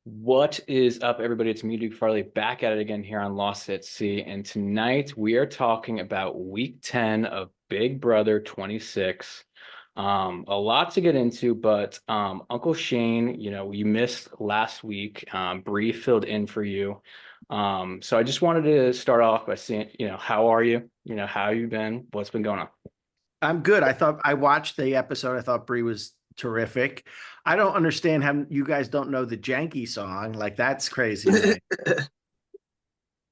What is up, everybody? It's me, Duke Farley, back at it again here on Lost at Sea. And tonight we are talking about week 10 of Big Brother 26. A lot to get into, but Uncle Shane, you missed last week. Bree filled in for you. So I just wanted to start off by saying, how are you? How you been? What's been going on? I'm good. I thought I watched the episode. I thought Brie was terrific. I don't understand how you guys don't know the Janky song. Like that's crazy to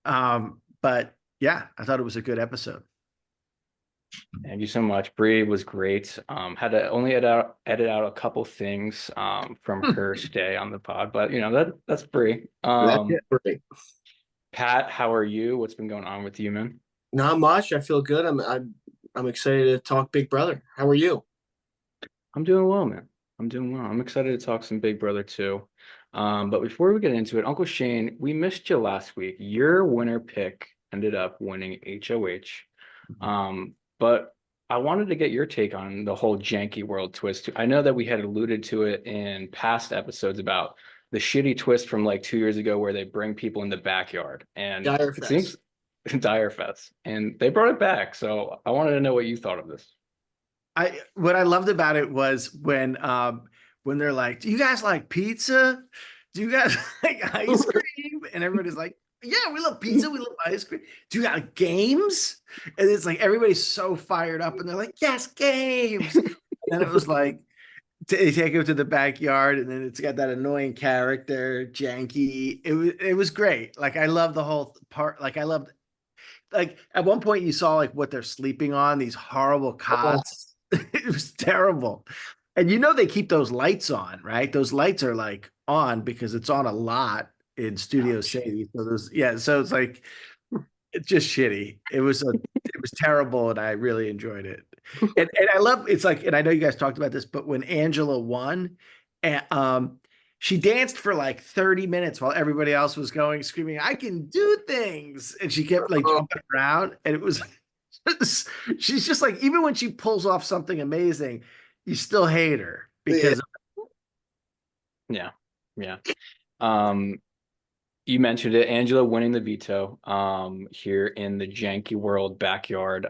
me. But yeah, I thought it was a good episode. Thank you so much. Bree was great. Had to only edit out a couple things from her stay on the pod, but that's Bree. That's it for me. Pat, how are you? What's been going on with you, man? Not much. I feel good. I'm excited to talk Big Brother. How are you? I'm doing well, man. I'm doing well. I'm excited to talk some Big Brother too. But before we get into it, Uncle Shane, we missed you last week. Your winner pick ended up winning HOH. But I wanted to get your take on the whole janky world twist. I know that we had alluded to it in past episodes about the shitty twist from like 2 years ago where they bring people in the backyard, and Dire it Fest. seems dire fest, and they brought it back. So I wanted to know what you thought of this. I what I loved about it was when they're like, "Do you guys like pizza? Do you guys like ice cream?" And everybody's like, "Yeah, we love pizza. We love ice cream. Do you got games?" And it's like everybody's so fired up, and they're like, "Yes, games!" And then it was like they take him to the backyard, and then it's got that annoying character, Janky. It was great. Like I love the whole part. Like I loved like at one point you saw like what they're sleeping on, these horrible Oh, cots. It was terrible. And they keep those lights on, right? Those lights are like on because it's on a lot in Studio City. So so it's like it's just shitty. It was terrible and I really enjoyed it. And I love it's like, and I know you guys talked about this, but when Angela won, and she danced for like 30 minutes while everybody else was going screaming, "I can do things." And she kept like oh, jumping around. And it was she's just like, even when she pulls off something amazing, you still hate her yeah. because Yeah, yeah. Um, you mentioned it, Angela winning the veto here in the janky world backyard.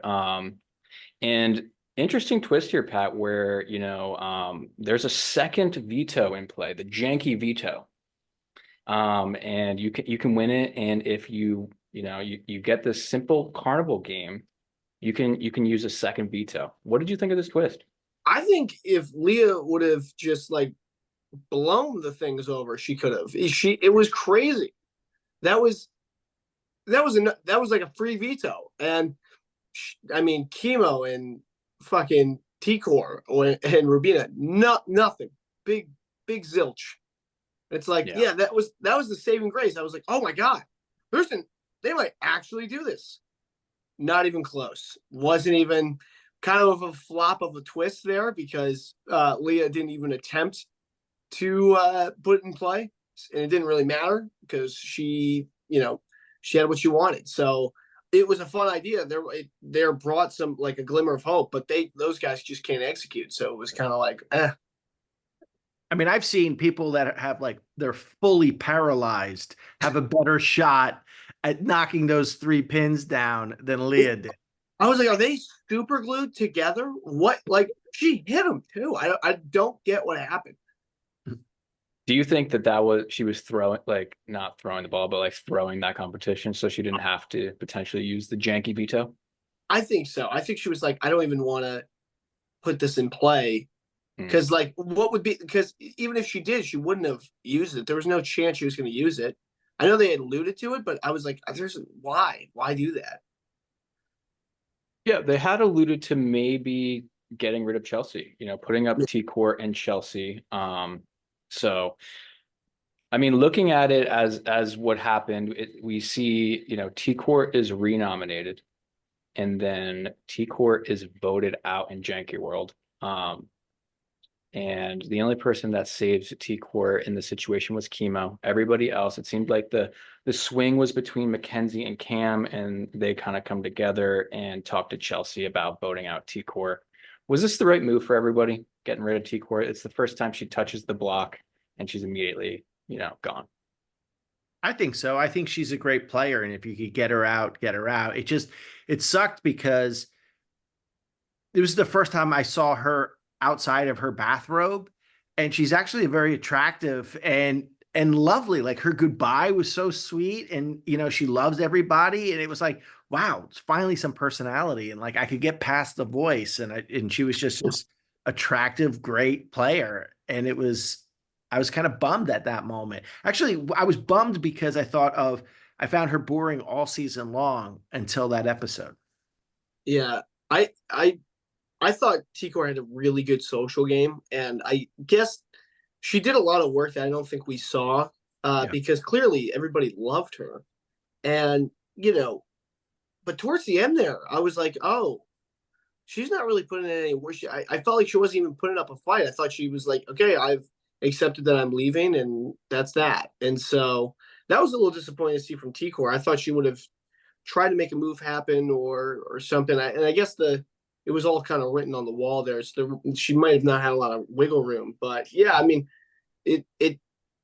And interesting twist here, Pat, where there's a second veto in play, the janky veto. And you can win it, and if you get this simple carnival game, you can use a second veto. What did you think of this twist? I think if Leah would have just like blown the things over, she could have. It was crazy. That was that was like a free veto. And I mean, Chemo and fucking T-Core and Rubina, nothing. Big zilch. It's like, Yeah. yeah, that was the saving grace. I was like, oh my god, Thurston, they might actually do this. Not even close. Wasn't even kind of a flop of a twist there because Leah didn't even attempt to put it in play, and it didn't really matter because she had what she wanted. So it was a fun idea. There brought some like a glimmer of hope, but those guys just can't execute. So it was kind of like, eh. I mean, I've seen people that have like they're fully paralyzed have a better shot at knocking those three pins down than Leah did. I was like, are they super glued together? What? Like she hit him too. I don't get what happened. Do you think that was she was throwing, like, not throwing the ball, but like throwing that competition so she didn't have to potentially use the janky veto? I think so. I think she was like, I don't even want to put this in play Hmm. because like what would be because even if she did, she wouldn't have used it. There was no chance she was going to use it. I know they had alluded to it, but I was like, there's why do that? Yeah, they had alluded to maybe getting rid of Chelsea, putting up Yeah. T Court and Chelsea. So I mean, looking at it as what happened, we see, T Court is renominated, and then T Court is voted out in Janky World. And the only person that saved T Court in the situation was Chemo. Everybody else, it seemed like the swing was between Mackenzie and Cam, and they kind of come together and talk to Chelsea about voting out T Court. Was this the right move for everybody, getting rid of T Court? It's the first time she touches the block, and she's immediately gone. I think so. I think she's a great player, and if you could get her out, get her out. It sucked because it was the first time I saw her outside of her bathrobe, and she's actually very attractive and lovely. Like her goodbye was so sweet, and she loves everybody, and it was like, wow, it's finally some personality, and like I could get past the voice, and she was just this attractive, great player, and I was kind of bummed at that moment. Actually, I was bummed because I found her boring all season long until that episode. Yeah, I I I thought Tikor had a really good social game, and I guess she did a lot of work that I don't think we saw, Yeah. because clearly everybody loved her, and but towards the end there, I was like, oh, she's not really putting in any work. I felt like she wasn't even putting up a fight. I thought she was like, okay, I've accepted that I'm leaving, and that's that. And so that was a little disappointing to see from Tikor. I thought she would have tried to make a move happen or something. And I guess it was all kind of written on the wall there. So she might have not had a lot of wiggle room. But yeah, I mean, it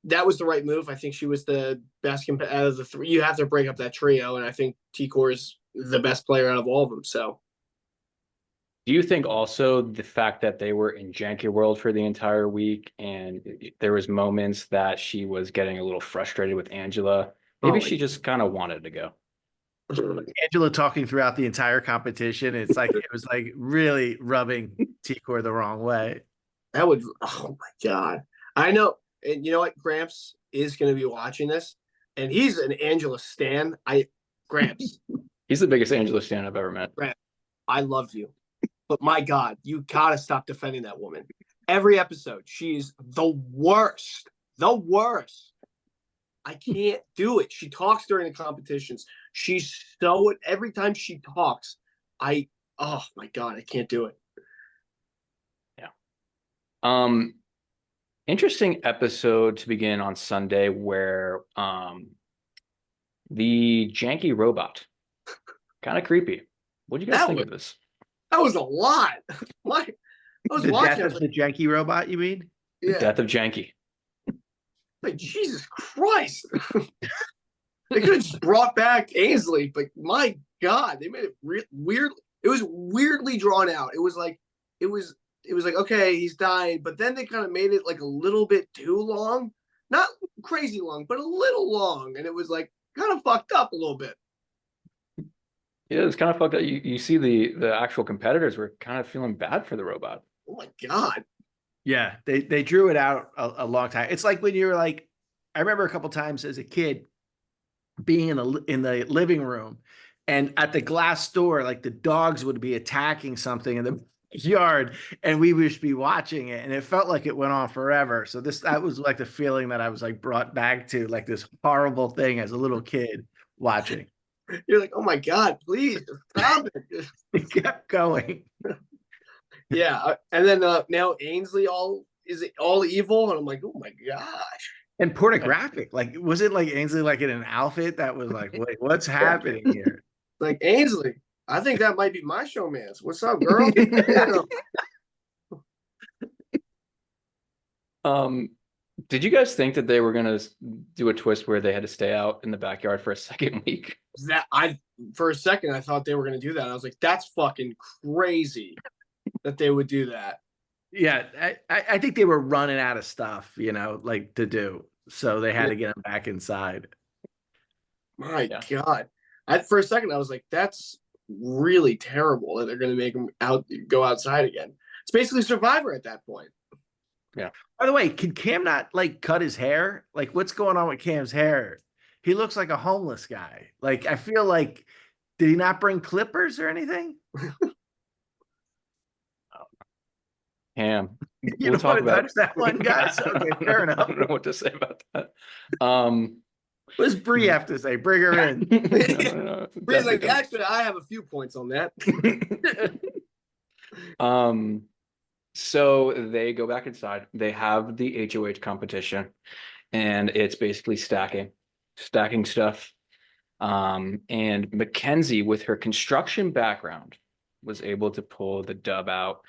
that was the right move. I think she was the best out of the three. You have to break up that trio, and I think Tikor is the best player out of all of them. So Do you think also the fact that they were in Janky World for the entire week and there was moments that she was getting a little frustrated with Angela, maybe oh, she just kind of wanted to go. Angela talking throughout the entire competition. It's like it was like really rubbing Tikor the wrong way. that would, oh my God. I know. And you know what? Gramps is going to be watching this, and he's an Angela Stan. Gramps, He's the biggest Angela stan I've ever met. Gramps, I love you. But my God, you gotta stop defending that woman. Every episode, she's the worst. The worst. I can't do it. She talks during the competitions. She's so every time she talks, oh my God, I can't do it. Yeah. Interesting episode to begin on Sunday where the janky robot, kind of creepy. What do you guys think of this? That was a lot. What? I was The watching. death of the janky robot, you mean? The Yeah. death of Janky. Like, Jesus Christ. They could have just brought back Ainsley, but my God, they made it weird. It was weirdly drawn out. It was like, okay, he's dying, but then they kind of made it like a little bit too long. Not crazy long, but a little long. And it was like kind of fucked up a little bit. Yeah, it's kind of fucked up. You see the actual competitors were kind of feeling bad for the robot. Oh my God. Yeah, they drew it out a long time. It's like when you're like, I remember a couple times as a kid being in the living room, and at the glass door, like the dogs would be attacking something in the yard, and we would just be watching it, and it felt like it went on forever. So that was like the feeling that I was like brought back to, like this horrible thing as a little kid watching. You're like, oh my God, please stop it. It kept going. Yeah. And then now Ainsley is it all evil? And I'm like, oh my gosh. And pornographic. Like, was it like Ainsley like in an outfit that was like, wait, what's happening here? Like, Ainsley, I think that might be my showmance. What's up, girl? Did you guys think that they were gonna do a twist where they had to stay out in the backyard for a second week? For a second I thought they were gonna do that. I was like, that's fucking crazy that they would do that. Yeah, I think they were running out of stuff, like to do. So they had to get them back inside. My God. For a second I was like, that's really terrible that they're gonna make them go outside again. It's basically Survivor at that point. Yeah. By the way, can Cam not like cut his hair? Like, what's going on with Cam's hair? He looks like a homeless guy. Like, I feel like, did he not bring clippers or anything? Cam, You we'll talk about that one, guys. Okay, fair enough. I don't know what to say about that. What does Bree have to say? Bring her in. No, Bree's like, actually, I have a few points on that. So they go back inside. They have the HOH competition, and it's basically stacking stuff. And Mackenzie, with her construction background, was able to pull the dub out.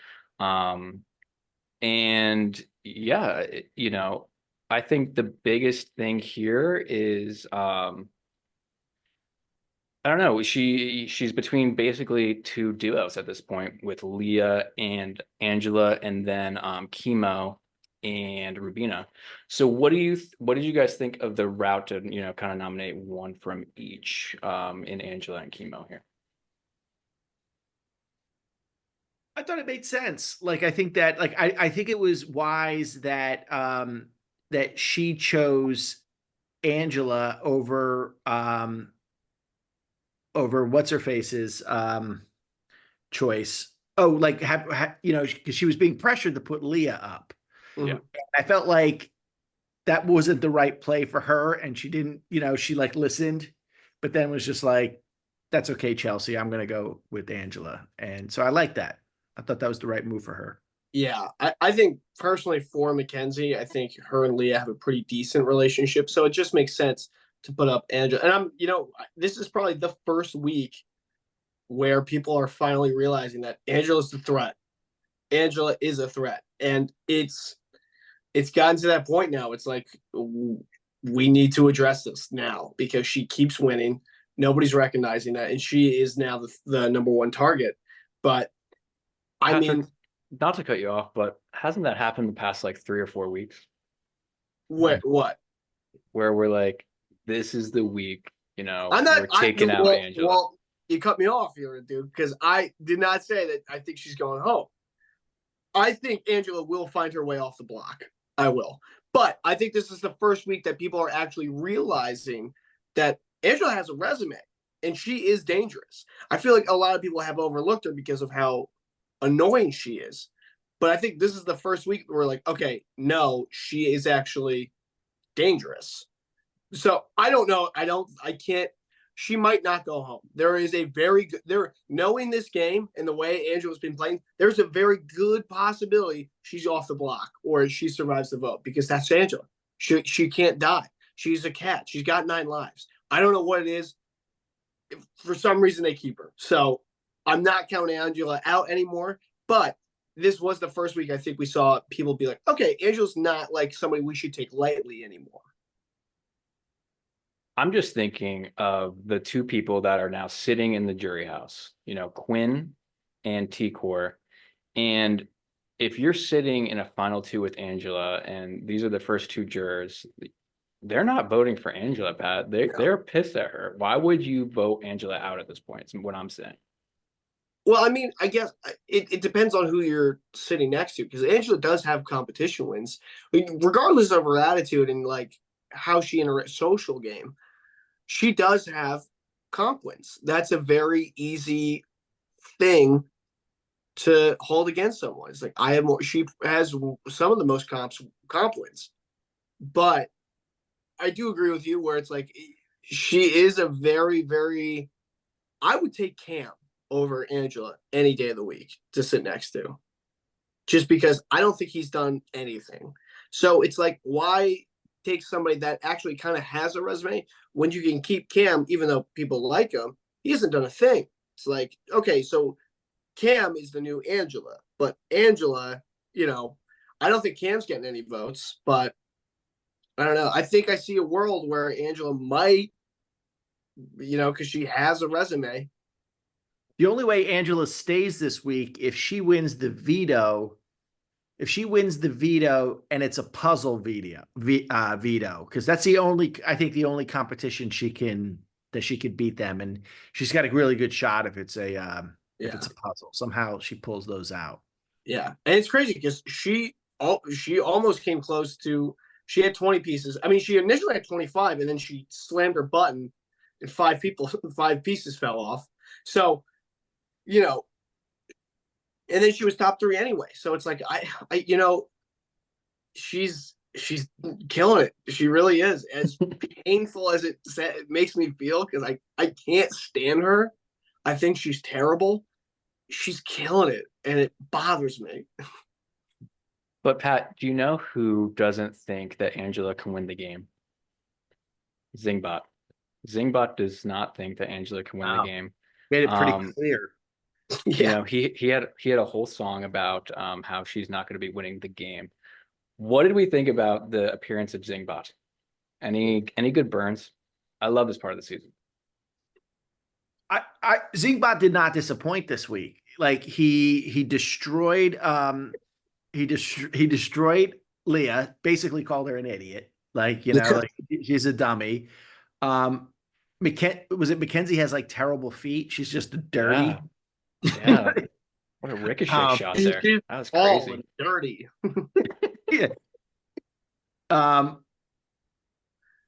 And yeah, I think the biggest thing here is I don't know. She's between basically two duos at this point with Leah and Angela, and then Chemo and Rubina. So what did you guys think of the route to, kind of nominate one from each in Angela and Chemo here? I thought it made sense. Like I think that like I think it was wise that that she chose Angela over what's her face's choice. Oh, like because she was being pressured to put Leah up. Yeah. Mhm. I felt like that wasn't the right play for her, and she didn't, she like listened, but then was just like, "That's okay, Chelsea. I'm gonna go with Angela," and so I like that. I thought that was the right move for her. Yeah, I think personally for Mackenzie, I think her and Leah have a pretty decent relationship. So it just makes sense to put up Angela. And this is probably the first week where people are finally realizing that Angela's the threat. Angela is a threat. And it's gotten to that point now. It's like we need to address this now because she keeps winning. Nobody's recognizing that, and she is now the number one target. But I Patrick, mean, not to cut you off, but hasn't that happened the past like 3 or 4 weeks what? where we're like, this is the week, I'm not. we're taking out Angela. Well, you cut me off here, dude, because I did not say that. I think she's going home. I think Angela will find her way off the block. I will, but I think this is the first week that people are actually realizing that Angela has a resume and she is dangerous. I feel like a lot of people have overlooked her because of how annoying she is. But I think this is the first week where we're like, okay, no, she is actually dangerous. So I don't know. I can't. She might not go home. There is a very good, knowing this game and the way Angela's been playing, there's a very good possibility she's off the block or she survives the vote because that's Angela. She can't die. She's a cat. She's got 9 lives. I don't know what it is. For some reason, they keep her. So I'm not counting Angela out anymore. But this was the first week I think we saw people be like, okay, Angela's not like somebody we should take lightly anymore. I'm just thinking of the two people that are now sitting in the jury house, Quinn and T-Core. And if you're sitting in a final two with Angela and these are the first two jurors, they're not voting for Angela, Pat. They're pissed at her. Why would you vote Angela out at this point? Is what I'm saying. Well, I mean, I guess it depends on who you're sitting next to because Angela does have competition wins, regardless of her attitude and like how she interacts social game. She does have comp wins. That's a very easy thing to hold against someone. It's like I have more. She has some of the most comp wins, but I do agree with you where it's like she is a very very. I would take Cam over Angela any day of the week to sit next to, just because I don't think he's done anything. So it's like why take somebody that actually kind of has a resume when you can keep Cam, even though people like him, he hasn't done a thing. It's like, okay, so Cam is the new Angela, but Angela, I don't think Cam's getting any votes, but I don't know. I think I see a world where Angela might, because she has a resume. The only way Angela stays this week if she wins the veto. If she wins the veto and it's a puzzle veto, because that's I think the only competition she can beat them, and she's got a really good shot if it's if it's a puzzle. Somehow she pulls those out. Yeah, and it's crazy because she almost came close to. She had 20 pieces. I mean, she initially had 25, and then she slammed her button, and 5 pieces fell off. So, and then she was top 3 anyway. So it's like she's killing it. She really is. As painful as it makes me feel, because I can't stand her. I think she's terrible. She's killing it, and it bothers me. But Pat, do you know who doesn't think that Angela can win the game? Zingbot. Zingbot does not think that Angela can win the game. Made it pretty clear. Yeah. He had a whole song about how she's not going to be winning the game. What did we think about the appearance of Zingbot? Any good burns? I love this part of the season. Zingbot did not disappoint this week. Like he destroyed he destroyed Leah, basically called her an idiot. Like, like she's a dummy. Um was it Mackenzie has like terrible feet? She's just dirty. Yeah. What a ricochet shot there. That was crazy. And dirty. Yeah.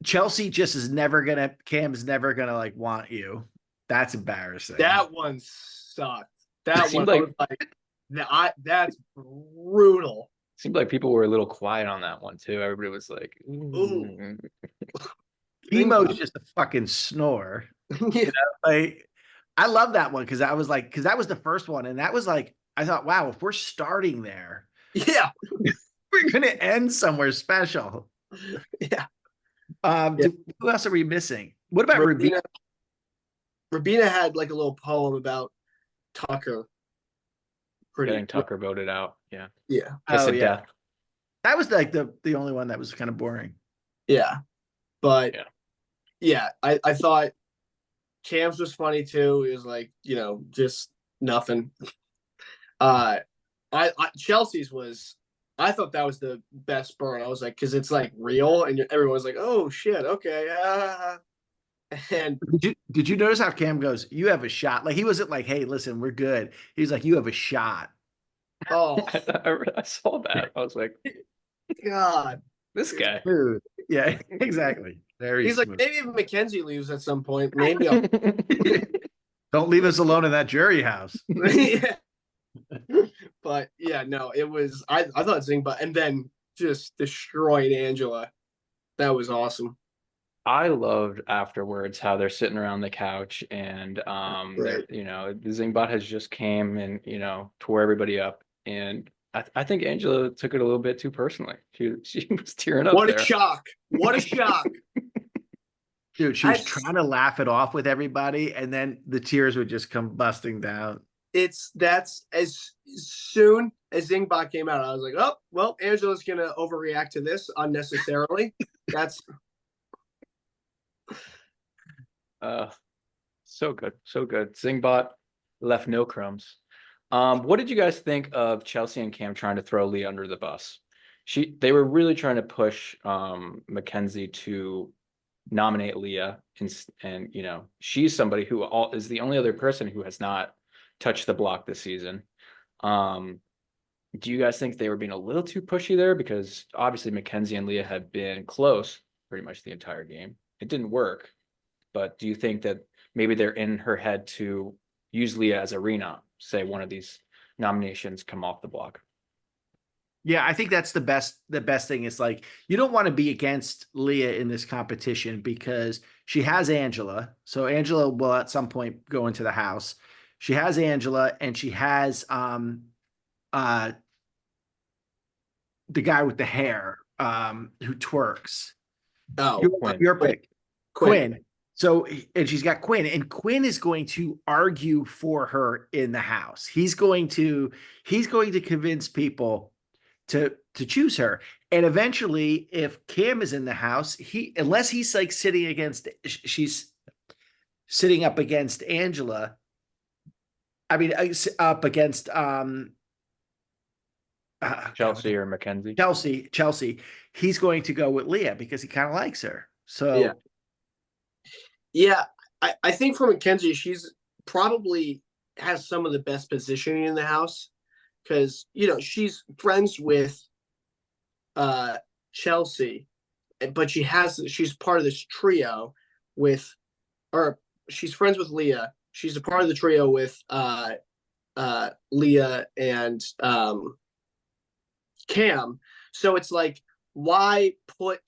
Chelsea just is never gonna Cam's never gonna like want you. That's embarrassing. That one sucked. That one like, was like that's brutal. Seemed like people were a little quiet on that one too. Everybody was like, ooh. Chemo's just a fucking snore. Yeah. Like, I love that one because that was the first one, and that was like, I thought, wow, if we're starting there, yeah, we're gonna end somewhere special. Yeah. Who else are we missing? What about Rubina? Rubina had like a little poem about Tucker. Getting Tucker voted out. Yeah. Yeah. Death. That was like the only one that was kind of boring. Yeah. But yeah, I thought Cam's was funny too. It was like, just nothing. Chelsea's was, I thought that was the best burn. I was like, because it's like real, and everyone's like, "Oh shit, okay." And did you notice how Cam goes? You have a shot. Like he wasn't like, "Hey, listen, we're good." He's like, "You have a shot." Oh, I saw that. I was like, God, this guy. Dude. Yeah, exactly. He's smooth. like, maybe if Mackenzie leaves at some point, maybe I'll. Don't leave us alone in that jury house. Yeah. But yeah, no, it was. I thought Zingba, and then just destroyed Angela. That was awesome. I loved afterwards how they're sitting around the couch and Right. Zingbot has just came and tore everybody up, and I think Angela took it a little bit too personally. She was tearing up. What a shock! What a shock! Dude, she was trying to laugh it off with everybody, and then the tears would just come busting down. That's as soon as Zingbot came out, I was like, oh, well, Angela's going to overreact to this unnecessarily. That's so good. So good. Zingbot left no crumbs. What did you guys think of Chelsea and Cam trying to throw Lee under the bus? They were really trying to push Mackenzie to nominate Leah, and she's somebody who is the only other person who has not touched the block this season. Do you guys think they were being a little too pushy there? Because obviously Mackenzie and Leah had been close pretty much the entire game. It didn't work, but do you think that maybe they're in her head to use Leah as a renom, say one of these nominations come off the block? Yeah, I think that's the best thing is like, you don't want to be against Leah in this competition because she has Angela. So Angela will at some point go into the house. She has Angela, and she has the guy with the hair who twerks. Your pick. Quinn. So, and she's got Quinn, and Quinn is going to argue for her in the house. He's going to convince people to choose her. And eventually, if Cam is in the house, unless he's like she's sitting up against Angela. I mean, up against Chelsea or Mackenzie. Chelsea. He's going to go with Leah because he kind of likes her. So yeah. I think for Mackenzie, she's probably has some of the best positioning in the house because she's friends with Chelsea, but she's part of this trio she's friends with Leah. She's a part of the trio with Leah and Cam. So it's like, why put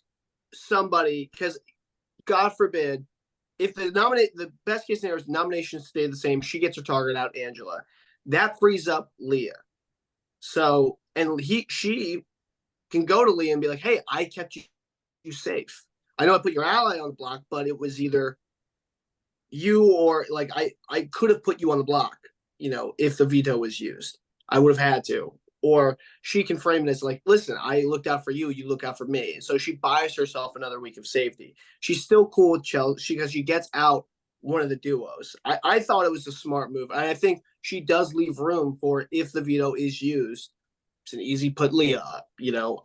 somebody, because God forbid, if the best case scenario is nominations stay the same, she gets her target out, Angela. That frees up Leah. So, and she can go to Leah and be like, hey, I kept you safe. I know I put your ally on the block, but it was either you or like I could have put you on the block, if the veto was used. I would have had to. Or she can frame it as like, listen, I looked out for you, you look out for me. And so she buys herself another week of safety. She's still cool with Chelsea because she gets out one of the duos. I thought it was a smart move. And I think she does leave room for, if the veto is used, it's an easy put Leah up.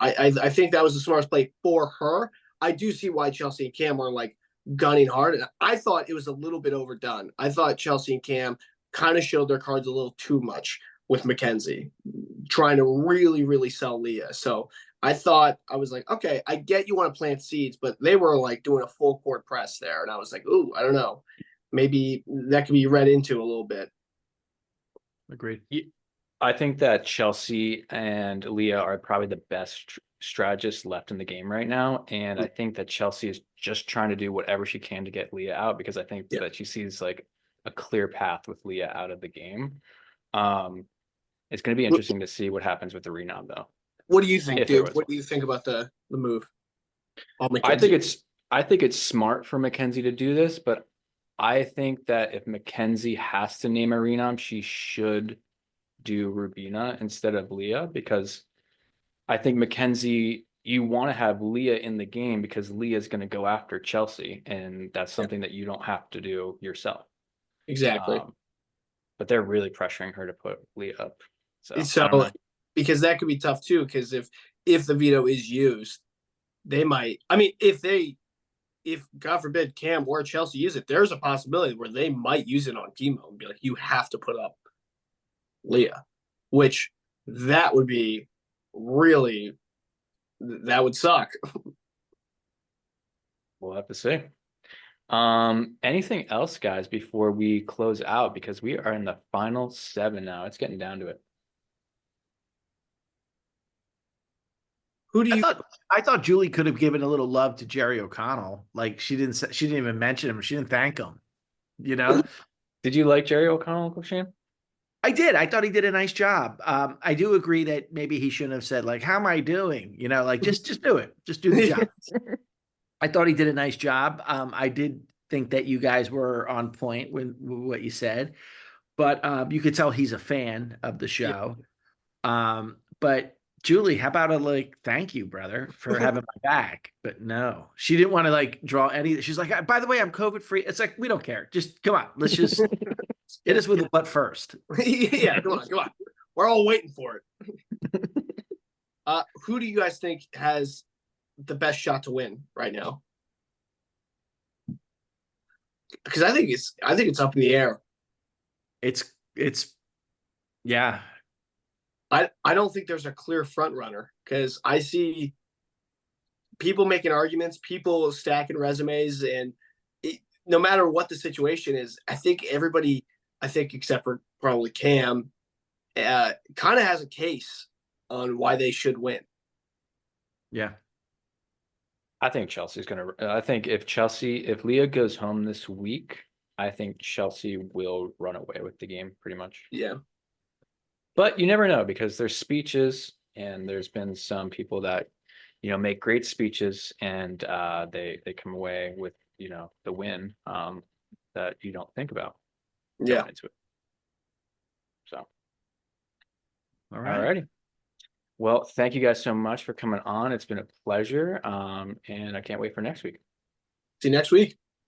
I think that was the smartest play for her. I do see why Chelsea and Cam are like gunning hard. And I thought it was a little bit overdone. I thought Chelsea and Cam kind of showed their cards a little too much with Mackenzie, trying to really, really sell Leah. So I thought, I was like, okay, I get you want to plant seeds, but they were like doing a full court press there. And I was like, ooh, I don't know. Maybe that could be read into a little bit. Agreed. I think that Chelsea and Leah are probably the best strategists left in the game right now. And I think that Chelsea is just trying to do whatever she can to get Leah out, because I think that she sees like a clear path with Leah out of the game. It's going to be interesting to see what happens with the renom, though. What do you think, dude? What one. do you think about the move? I think it's smart for Mackenzie to do this, but I think that if Mackenzie has to name a renom, she should do Rubina instead of Leah, because I think Mackenzie, you want to have Leah in the game because Leah is going to go after Chelsea, and that's something that you don't have to do yourself. Exactly. But they're really pressuring her to put Leah up. So because that could be tough too, because if the veto is used, they might, I mean, if God forbid Cam or Chelsea use it, there's a possibility where they might use it on chemo and be like, you have to put up Leah, which that would be really, that would suck. We'll have to see. Anything else, guys, before we close out? Because we are in the final 7 now. It's getting down to it. Who do you? I thought Julie could have given a little love to Jerry O'Connell. Like she didn't even mention him. She didn't thank him. Did you like Jerry O'Connell, Shane? I did. I thought he did a nice job. I do agree that maybe he shouldn't have said like, "How am I doing?" Like just do it. Just do the job. I thought he did a nice job. I did think that you guys were on point with what you said, but you could tell he's a fan of the show. But Julie, how about thank you, brother, for having my back? But no, she didn't want to draw any. She's like, by the way, I'm COVID free. It's like, we don't care. Just come on. Let's just hit us with the butt first. Yeah, come on. We're all waiting for it. Who do you guys think has the best shot to win right now? Because I think it's up in the air. It's yeah. I don't think there's a clear front runner, because I see people making arguments, people stacking resumes, and no matter what the situation is, I think everybody, except for probably Cam, kind of has a case on why they should win. Yeah. I think Chelsea's going to, I think if Leah goes home this week, I think Chelsea will run away with the game pretty much. Yeah. But you never know, because there's speeches, and there's been some people that, make great speeches, and they come away with, the win that you don't think about. Yeah. Into it. So. All right. Alrighty. Well, thank you guys so much for coming on. It's been a pleasure. And I can't wait for next week. See you next week.